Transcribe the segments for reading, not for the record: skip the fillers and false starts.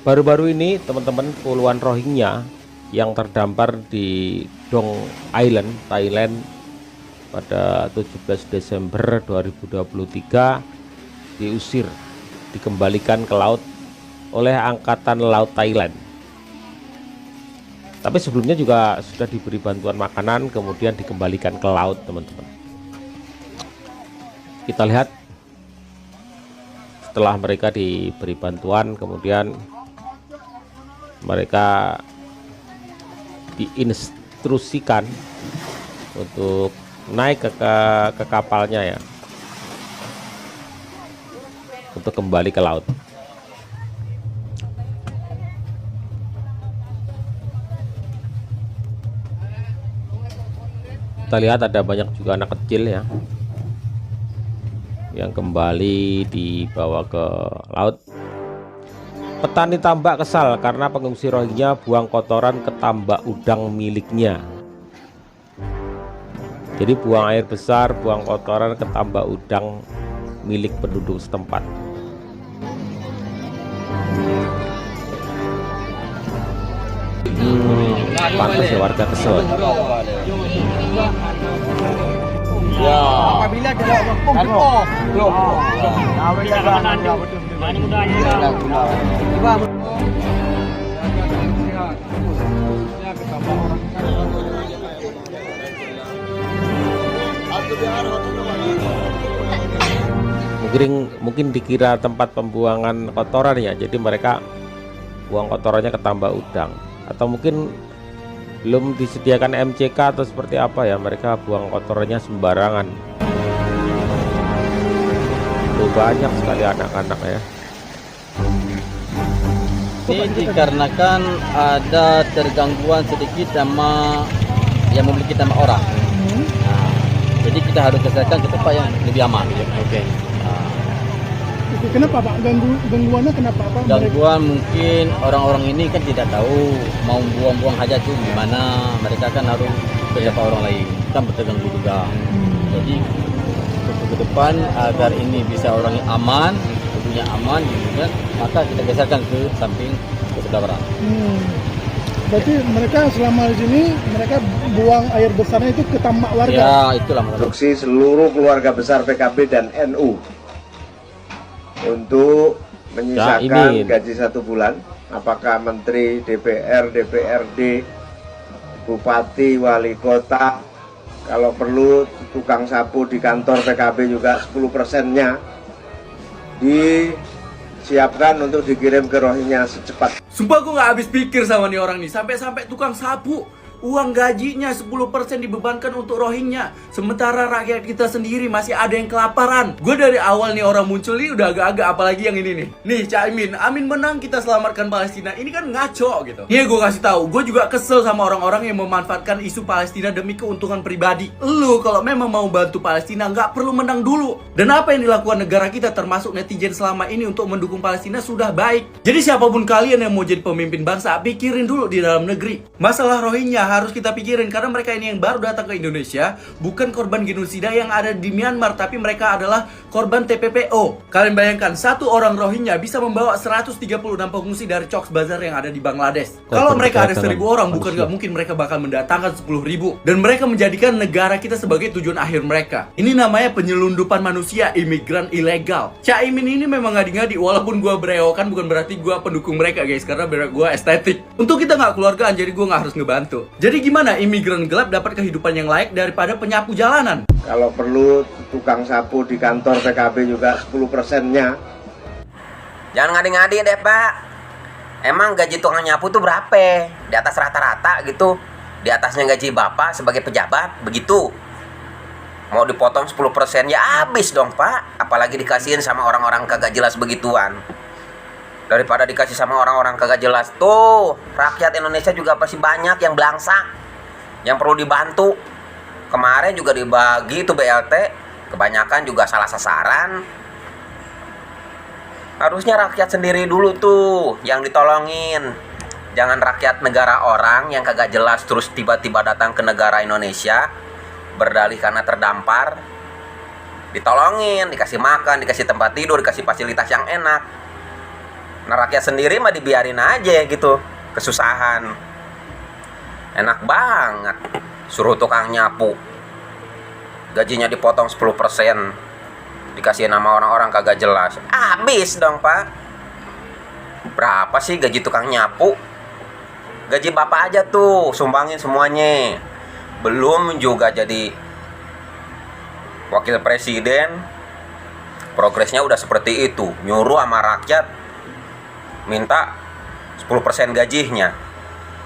Baru-baru ini teman-teman, puluhan Rohingya yang terdampar di Dong Island, Thailand pada 17 Desember 2023 diusir, dikembalikan ke laut oleh Angkatan Laut Thailand. Tapi sebelumnya juga sudah diberi bantuan makanan, kemudian dikembalikan ke laut, teman-teman. Kita lihat setelah mereka diberi bantuan, kemudian mereka diinstruksikan untuk naik ke kapalnya ya, untuk kembali ke laut. Kita lihat ada banyak juga anak kecil ya yang kembali dibawa ke laut. Petani tambak kesal karena pengungsi Rohingya buang kotoran ke tambak udang miliknya. Jadi buang air besar, buang kotoran ke tambak udang milik penduduk setempat. Pantas ya warga kesel. Ya. Apabila dia mungkin dikira tempat pembuangan kotoran ya, jadi mereka buang kotorannya ke tambak udang, atau mungkin belum disediakan MCK atau seperti apa ya, mereka buang kotorannya sembarangan. Tuh, banyak sekali anak-anak ya. ini dikarenakan ada tergangguan sedikit sama yang memiliki nama orang. Nah, jadi kita harus keserahkan ke tempat yang lebih aman. Oke. Kenapa Pak? Gangguannya kenapa Pak? Gangguan mungkin orang-orang ini kan tidak tahu mau buang-buang hajat itu gimana. Mereka kan harus ke siapa orang lain, kan terganggu juga. Jadi untuk ke depan agar ini bisa orangnya aman, tentunya aman gitu kan, maka kita geserkan ke samping ke sebelah barat. Berarti mereka selama di sini mereka buang air besarnya itu ke tambak warga. Ya, itulah instruksi seluruh keluarga besar PKB dan NU untuk menyisakan gaji 1 bulan. Apakah menteri, DPR, DPRD, bupati, wali kota, kalau perlu tukang sapu di kantor PKB juga 10%-nya disiapkan untuk dikirim ke Rohingya secepat. Sumpah gue gak habis pikir sama nih orang nih. Sampai tukang sapu, uang gajinya 10% dibebankan untuk Rohingya, sementara rakyat kita sendiri masih ada yang kelaparan. Gue dari awal nih orang muncul nih udah agak-agak, apalagi yang ini nih. Nih Caimin, Amin menang kita selamatkan Palestina. Ini kan ngaco gitu. Nih gue kasih tahu, gue juga kesel sama orang-orang yang memanfaatkan isu Palestina demi keuntungan pribadi. Lu kalau memang mau bantu Palestina nggak perlu menang dulu. Dan apa yang dilakukan negara kita termasuk netizen selama ini untuk mendukung Palestina sudah baik. Jadi siapapun kalian yang mau jadi pemimpin bangsa, pikirin dulu di dalam negeri. Masalah Rohingya harus kita pikirin karena mereka ini yang baru datang ke Indonesia, bukan korban genosida yang ada di Myanmar, tapi mereka adalah korban TPPO. Kalian bayangkan, satu orang Rohingya bisa membawa 136 pengungsi dari Cox's Bazar yang ada di Bangladesh. Kalau mereka ada 1.000 orang, bukan gak mungkin mereka bakal mendatangkan 10.000. Dan mereka menjadikan negara kita sebagai tujuan akhir mereka. Ini namanya penyelundupan manusia, imigran ilegal. Caimin ini memang ngadi-ngadi, walaupun gue berewokan bukan berarti gue pendukung mereka guys, karena gue estetik. Untuk kita gak keluargaan, jadi gue gak harus ngebantu. Jadi gimana imigran gelap dapat kehidupan yang layak daripada penyapu jalanan? Kalau perlu tukang sapu di kantor PKB juga 10%-nya. Jangan ngadi-ngadi deh Pak. Emang gaji tukang nyapu tuh berapa? Di atas rata-rata gitu. Di atasnya gaji Bapak sebagai pejabat, begitu. Mau dipotong 10% ya habis dong Pak. Apalagi dikasihin sama orang-orang kagak jelas begituan. Daripada dikasih sama orang-orang kagak jelas tuh, rakyat Indonesia juga pasti banyak yang belangsak, yang perlu dibantu. Kemarin juga dibagi tuh BLT, kebanyakan juga salah sasaran. Harusnya rakyat sendiri dulu tuh yang ditolongin. Jangan rakyat negara orang yang kagak jelas terus tiba-tiba datang ke negara Indonesia berdalih karena terdampar. Ditolongin, dikasih makan, dikasih tempat tidur, dikasih fasilitas yang enak. Nah rakyat sendiri mah dibiarin aja gitu, kesusahan. Enak banget, suruh tukang nyapu, gajinya dipotong 10%, dikasih nama orang-orang kagak jelas. Habis dong Pak. Berapa sih gaji tukang nyapu? Gaji Bapak aja tuh, sumbangin semuanya. Belum juga jadi wakil presiden, progresnya udah seperti itu. Nyuruh sama rakyat minta 10% gajinya.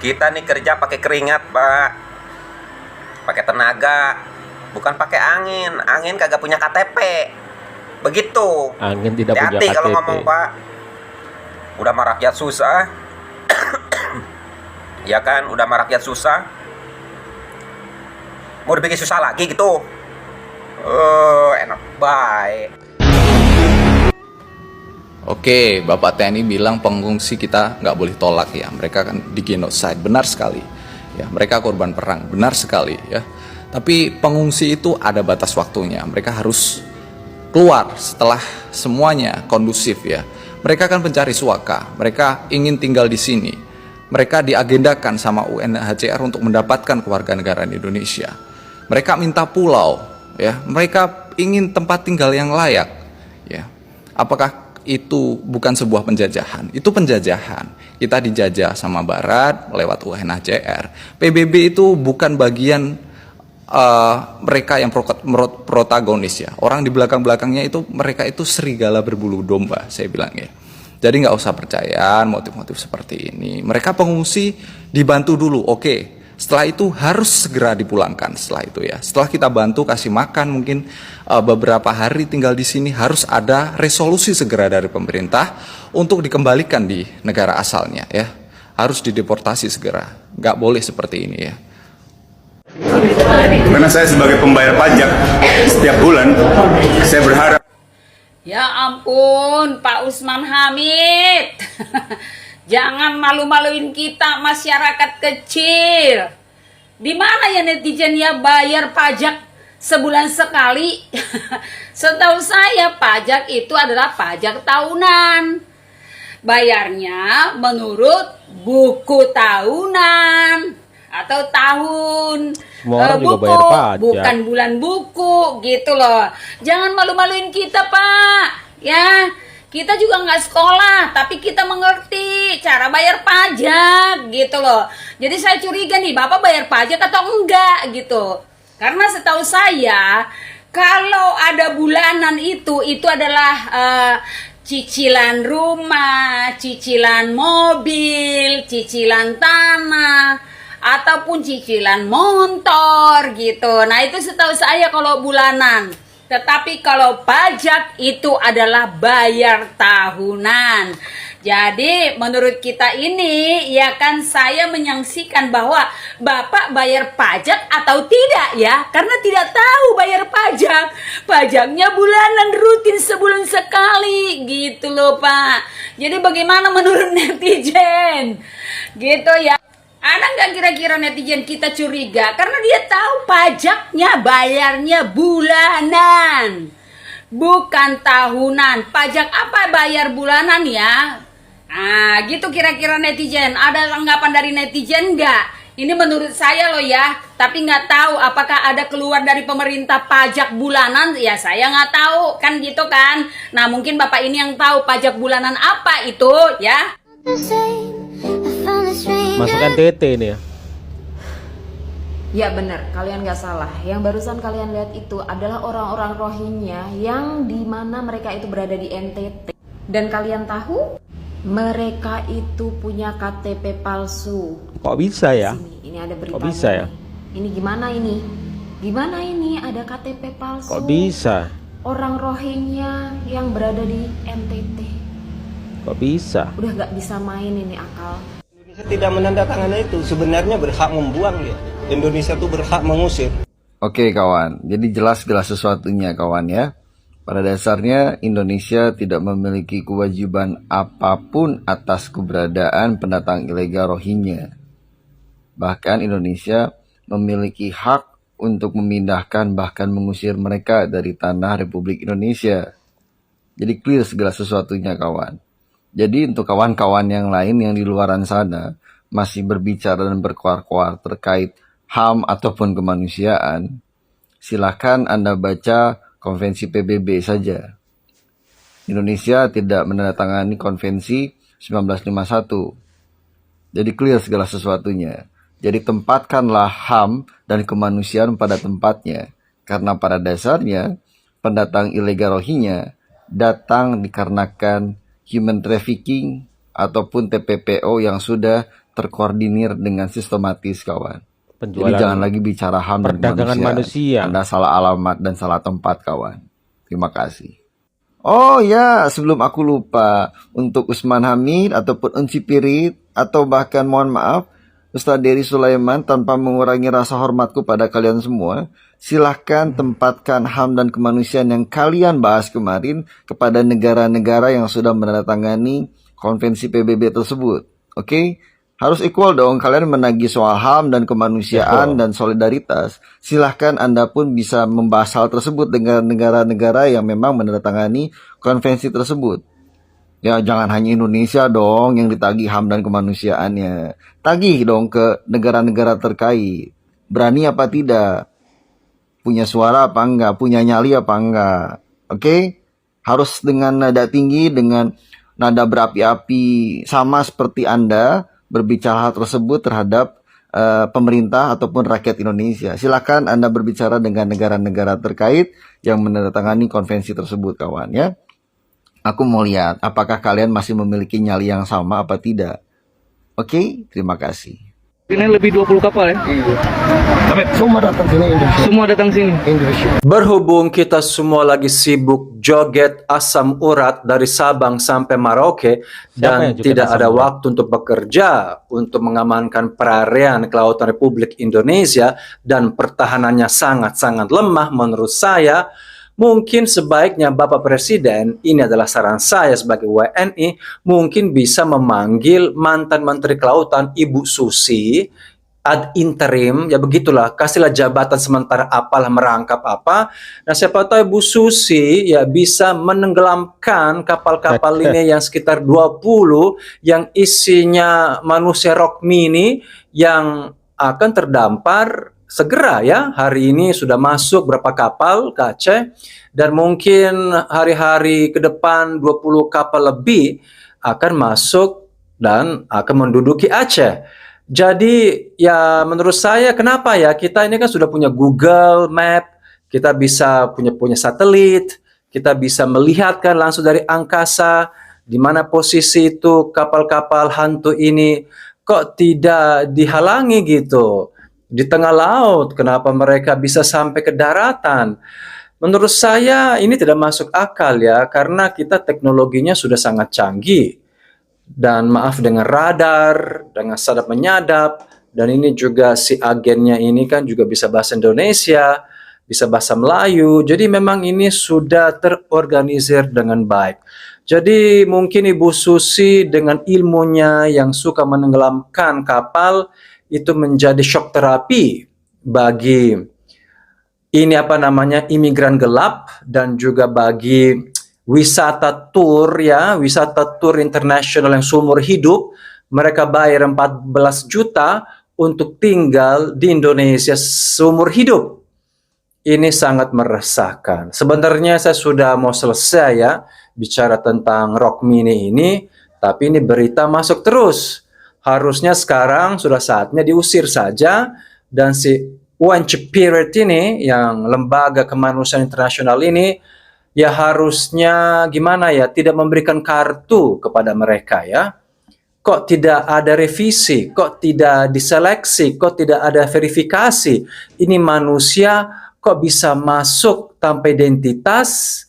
Kita nih kerja pakai keringat Pak, pakai tenaga, bukan pakai angin. Angin kagak punya KTP. Begitu. Angin tidak punya Hati-hati kalau KTP. ngomong Pak. Udah mah rakyat susah. Ya kan, udah mah rakyat susah. Mau dibikin susah lagi gitu. Enak baik. Oke, Bapak TNI bilang pengungsi kita nggak boleh tolak ya. Mereka kan di genocide, benar sekali. Ya, mereka korban perang, benar sekali ya. Tapi pengungsi itu ada batas waktunya. Mereka harus keluar setelah semuanya kondusif ya. Mereka kan pencari suaka. Mereka ingin tinggal di sini. Mereka diagendakan sama UNHCR untuk mendapatkan kewarganegaraan Indonesia. Mereka minta pulau ya. Mereka ingin tempat tinggal yang layak ya. Apakah itu bukan sebuah penjajahan? Itu penjajahan. Kita dijajah sama Barat lewat UNHCR. PBB itu bukan bagian mereka yang protagonis ya. Orang di belakang-belakangnya itu, mereka itu serigala berbulu domba, saya bilang ya. Jadi nggak usah percaya motif-motif seperti ini. Mereka pengungsi dibantu dulu, oke. Setelah itu harus segera dipulangkan. Setelah itu ya, setelah kita bantu kasih makan mungkin beberapa hari tinggal di sini, harus ada resolusi segera dari pemerintah untuk dikembalikan di negara asalnya ya. Harus dideportasi segera. Nggak boleh seperti ini ya. Karena saya sebagai pembayar pajak setiap bulan, saya berharap. Ya ampun, Pak Usman Hamid. Jangan malu-maluin kita masyarakat kecil. Di mana ya netizen ya bayar pajak sebulan sekali? Setahu saya pajak itu adalah pajak tahunan. Bayarnya menurut buku tahunan atau tahun. Semua orang juga buku, bayar pajak. bukan bulan buku gitu loh. Jangan malu-maluin kita Pak. Ya, kita juga nggak sekolah, tapi kita mengerti cara bayar pajak gitu loh. Jadi saya curiga nih, Bapak bayar pajak atau enggak gitu. Karena setahu saya, kalau ada bulanan itu adalah cicilan rumah, cicilan mobil, cicilan tanah, ataupun cicilan motor gitu. Nah itu setahu saya kalau bulanan. Tetapi kalau pajak itu adalah bayar tahunan. Jadi menurut kita ini ya kan, saya menyaksikan bahwa Bapak bayar pajak atau tidak ya. Karena tidak tahu bayar pajak. Pajaknya bulanan, rutin sebulan sekali gitu loh Pak. Jadi bagaimana menurut netizen? Gitu ya. Ada nggak kira-kira netizen kita curiga? Karena dia tahu pajaknya bayarnya bulanan, bukan tahunan. Pajak apa bayar bulanan ya? Ah, gitu kira-kira netizen. Ada tanggapan dari netizen nggak? Ini menurut saya loh ya. Tapi nggak tahu apakah ada keluar dari pemerintah pajak bulanan. Ya saya nggak tahu kan gitu kan. Nah mungkin Bapak ini yang tahu pajak bulanan apa itu ya. Masuk NTT ini ya. Ya benar, kalian gak salah. Yang barusan kalian lihat itu adalah orang-orang Rohingya yang dimana mereka itu berada di NTT. Dan kalian tahu, mereka itu punya KTP palsu. Kok bisa ya? Ini ada beritanya. Kok bisa ya? Ini gimana ini? Gimana ini ada KTP palsu? Kok bisa? Orang Rohingya yang berada di NTT. Kok bisa? Udah gak bisa main ini akal. Indonesia tidak menandatangani itu, sebenarnya berhak membuang dia. Indonesia tuh berhak mengusir. Oke kawan, jadi jelas sesuatunya kawan ya. Pada dasarnya Indonesia tidak memiliki kewajiban apapun atas keberadaan pendatang ilegal Rohingya. Bahkan Indonesia memiliki hak untuk memindahkan bahkan mengusir mereka dari tanah Republik Indonesia. Jadi clear segala sesuatunya kawan. Jadi untuk kawan-kawan yang lain yang di luaran sana masih berbicara dan berkoar-koar terkait HAM ataupun kemanusiaan, silakan Anda baca konvensi PBB saja. Indonesia tidak menandatangani konvensi 1951. Jadi clear segala sesuatunya. Jadi tempatkanlah HAM dan kemanusiaan pada tempatnya. Karena pada dasarnya pendatang ilegal Rohingya datang dikarenakan human trafficking ataupun TPPO yang sudah terkoordinir dengan sistematis, kawan. Jadi jangan lagi bicara HAM dan perdagangan manusia. Anda salah alamat dan salah tempat, kawan. Terima kasih. Oh ya, sebelum aku lupa, untuk Usman Hamid ataupun Unci Pirit, atau bahkan mohon maaf, Ustadz Dery Sulaiman, tanpa mengurangi rasa hormatku pada kalian semua, silahkan tempatkan HAM dan kemanusiaan yang kalian bahas kemarin kepada negara-negara yang sudah menandatangani konvensi PBB tersebut. Oke? Harus equal dong, kalian menagih soal HAM dan kemanusiaan dan solidaritas. Silahkan Anda pun bisa membahas hal tersebut dengan negara-negara yang memang menandatangani konvensi tersebut. Ya, jangan hanya Indonesia dong yang ditagih HAM dan kemanusiaannya. Tagih dong ke negara-negara terkait. Berani apa tidak? Punya suara apa enggak? Punya nyali apa enggak? Oke? Harus dengan nada tinggi, dengan nada berapi-api, sama seperti Anda berbicara hal tersebut terhadap pemerintah ataupun rakyat Indonesia. Silakan Anda berbicara dengan negara-negara terkait yang menandatangani konvensi tersebut, kawan, ya. Aku mau lihat apakah kalian masih memiliki nyali yang sama apa tidak. Oke, terima kasih. Ini lebih 20 kapal ya? Tapi semua datang sini Indonesia. Semua datang sini Indonesia. Berhubung kita semua lagi sibuk joget asam urat dari Sabang sampai Merauke dan tidak ada waktu untuk bekerja untuk mengamankan perairan kelautan Republik Indonesia dan pertahanannya sangat-sangat lemah menurut saya, mungkin sebaiknya Bapak Presiden, ini adalah saran saya sebagai WNI, mungkin bisa memanggil mantan Menteri Kelautan Ibu Susi ad interim, ya begitulah, kasihlah jabatan sementara apalah merangkap apa. Nah siapa tahu Ibu Susi ya bisa menenggelamkan kapal-kapal ini yang sekitar 20 yang isinya manusia rock mini yang akan terdampar segera ya. Hari ini sudah masuk berapa kapal ke Aceh dan mungkin hari-hari ke depan 20 kapal lebih akan masuk dan akan menduduki Aceh. Jadi ya menurut saya kenapa ya, kita ini kan sudah punya Google Map, kita bisa punya satelit, kita bisa melihatkan langsung dari angkasa di mana posisi itu kapal-kapal hantu ini, kok tidak dihalangi gitu di tengah laut, kenapa mereka bisa sampai ke daratan? Menurut saya ini tidak masuk akal ya, karena kita teknologinya sudah sangat canggih. Dan maaf, dengan radar, dengan sadap menyadap, dan ini juga si agennya ini kan juga bisa bahasa Indonesia, bisa bahasa Melayu, jadi memang ini sudah terorganisir dengan baik. Jadi mungkin Ibu Susi dengan ilmunya yang suka menenggelamkan kapal, itu menjadi shock terapi bagi ini apa namanya imigran gelap dan juga bagi wisata tour ya, wisata tour internasional yang seumur hidup. Mereka bayar 14 juta untuk tinggal di Indonesia seumur hidup. Ini sangat meresahkan. Sebenarnya saya sudah mau selesai ya bicara tentang rock mini ini, tapi ini berita masuk terus. Harusnya sekarang sudah saatnya diusir saja, dan si UNCPIRIT ini yang lembaga kemanusiaan internasional ini ya harusnya gimana ya, tidak memberikan kartu kepada mereka ya. Kok tidak ada revisi, kok tidak diseleksi, kok tidak ada verifikasi. Ini manusia kok bisa masuk tanpa identitas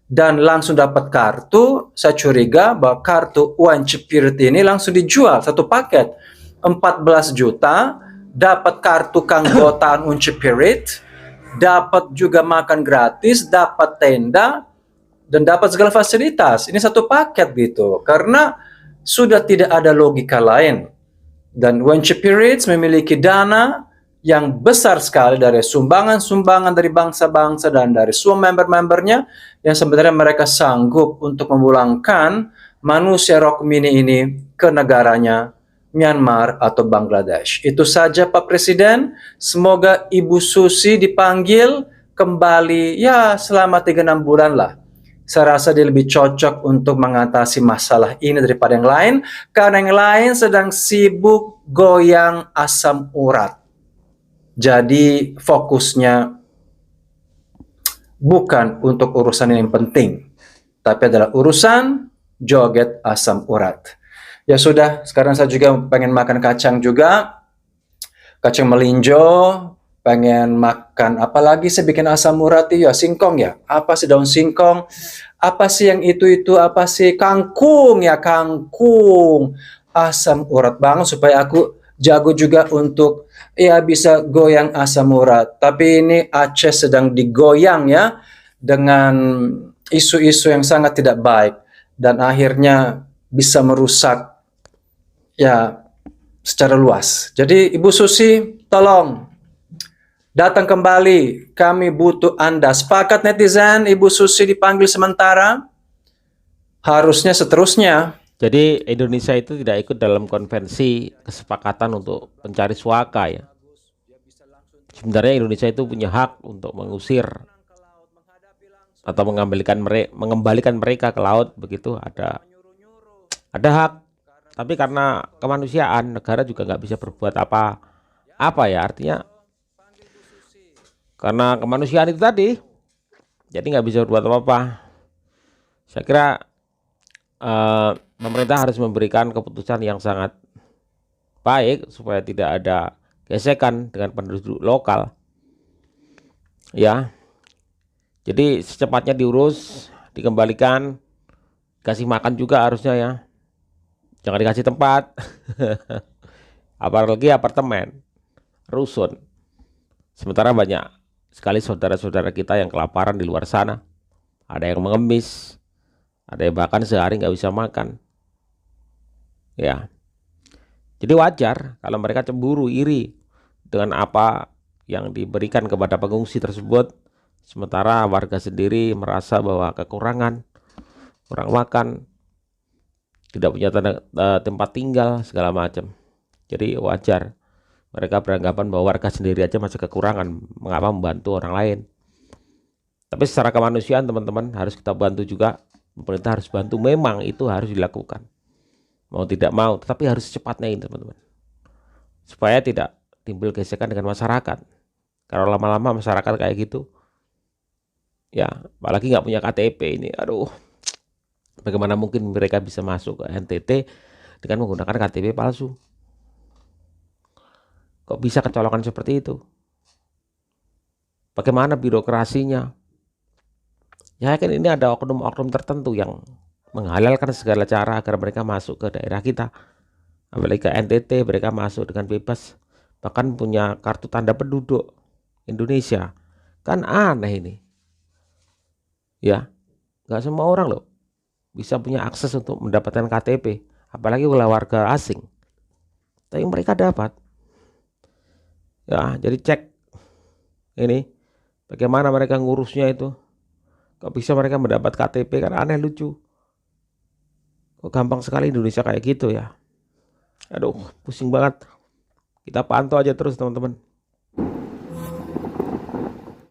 dan langsung dapat kartu. Saya curiga bahwa kartu UNCPIRIT ini langsung dijual satu paket 14 juta, dapat kartu keanggotaan UNCPIRIT, dapat juga makan gratis, dapat tenda, dan dapat segala fasilitas. Ini satu paket gitu, karena sudah tidak ada logika lain. Dan UNCPIRIT memiliki dana yang besar sekali dari sumbangan-sumbangan dari bangsa-bangsa dan dari semua member-membernya yang sebenarnya mereka sanggup untuk memulangkan manusia Rohingya ini ke negaranya Myanmar atau Bangladesh. Itu saja Pak Presiden. Semoga Ibu Susi dipanggil kembali ya selama 3-6 bulan lah. Saya rasa dia lebih cocok untuk mengatasi masalah ini daripada yang lain, karena yang lain sedang sibuk goyang asam urat. Jadi fokusnya bukan untuk urusan yang penting, tapi adalah urusan joget asam urat. Ya sudah, sekarang saya juga pengen makan kacang juga, kacang melinjo, pengen makan apa lagi saya bikin asam urat ya, singkong ya, apa sih daun singkong, apa sih yang itu apa sih, kangkung ya, kangkung, asam urat banget supaya aku jago juga untuk ya bisa goyang asam urat. Tapi ini Aceh sedang digoyang ya dengan isu-isu yang sangat tidak baik dan akhirnya bisa merusak ya secara luas. Jadi Ibu Susi tolong datang kembali, kami butuh Anda. Sepakat netizen, Ibu Susi dipanggil sementara, harusnya seterusnya. Jadi Indonesia itu tidak ikut dalam konvensi kesepakatan untuk pencari suaka ya. Sebenarnya Indonesia itu punya hak untuk mengusir atau mengembalikan mereka ke laut, begitu ada hak. Tapi karena kemanusiaan, negara juga nggak bisa berbuat apa ya, artinya karena kemanusiaan itu tadi, jadi nggak bisa berbuat apa-apa. Saya kira pemerintah harus memberikan keputusan yang sangat baik supaya tidak ada gesekan dengan penduduk lokal. Ya, jadi secepatnya diurus, dikembalikan, kasih makan juga harusnya ya. Jangan dikasih tempat, apalagi apartemen, rusun. Sementara banyak sekali saudara-saudara kita yang kelaparan di luar sana. Ada yang mengemis, ada yang bahkan sehari nggak bisa makan. Ya, jadi wajar kalau mereka cemburu, iri dengan apa yang diberikan kepada pengungsi tersebut. Sementara warga sendiri merasa bahwa kekurangan, kurang makan, tidak punya tempat tinggal, segala macam. Jadi wajar mereka beranggapan bahwa warga sendiri aja masih kekurangan, mengapa membantu orang lain. Tapi secara kemanusiaan teman-teman harus kita bantu juga. Pemerintah harus bantu, memang itu harus dilakukan. Mau tidak mau, tetapi harus secepatnya ini teman-teman. Supaya tidak timbul gesekan dengan masyarakat. Kalau lama-lama masyarakat kayak gitu, ya apalagi nggak punya KTP ini, aduh. Bagaimana mungkin mereka bisa masuk ke NTT dengan menggunakan KTP palsu? Kok bisa kecolongan seperti itu? Bagaimana birokrasinya? Ya kan ini ada oknum-oknum tertentu yang menghalalkan segala cara agar mereka masuk ke daerah kita. Apalagi ke NTT mereka masuk dengan bebas. Bahkan punya kartu tanda penduduk Indonesia. Kan aneh ini. Ya, nggak semua orang loh bisa punya akses untuk mendapatkan KTP, apalagi oleh warga asing. Tapi mereka dapat. Ya, jadi cek ini bagaimana mereka ngurusnya itu. Kok bisa mereka mendapat KTP, kan aneh, lucu. Kok gampang sekali Indonesia kayak gitu ya. Aduh, pusing banget. Kita pantau aja terus teman-teman.